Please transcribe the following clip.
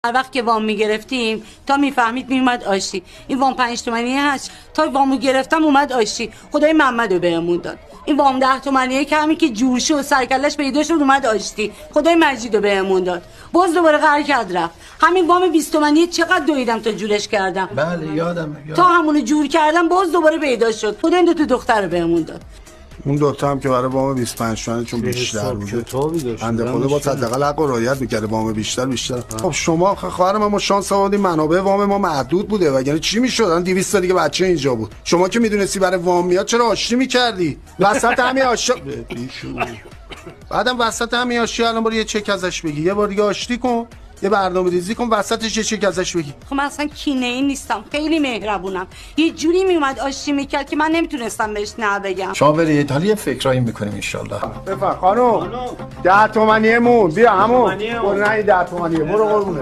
هر وقت که وام میگرفتیم تا میفهمید میومد آشتی. این وام 5 تومانی هست، تا وامو گرفتم اومد آشتی. خدای محمدو بهمون داد. این وام 10 تومانیه که همین که جور شد سرکلش پیدا شد اومد آشتی. خدای مجیدو بهمون داد. باز دوباره قهر کرد رفت. همین وام 20 تومانی چقدر دویدم تا جورش کردم. بله یادم. تا همونو جور کردم باز دوباره پیدا شد. خدا این دو دختر رو بهمون داد. اون دوتا هم که برای وام 25 تومانی چون بیشتر بوده. بنده خدا با حداقل حق و رعایت می‌کرد وام بیشتر. خب شما خواهر ما شانس آوردیم منابع وام ما محدود بوده وگرنه چی می‌شد؟ الان 200 تا دیگه بچه اینجا بود. شما که میدونستی برای وام میاد چرا آشتی می‌کردی؟ وسط همین آشتی بعدم وسط همین آشتی الان برو یه چک ازش بگی. یه بار دیگه آشتی کن. یه برنامه‌ریزی کن وسطش یه چک ازش بگی. خب من اصلا کینه‌ای نیستم، خیلی مهربونم. یه جوری میومد آشتی میکرد که من نمیتونستم بهش نه بگم. شما برید حالا یه فکرایی میکنیم ان شاء الله. بفرمایید خانم 10 تومانیه مون بیا همون برو نه 10 تومانیه برو قربونه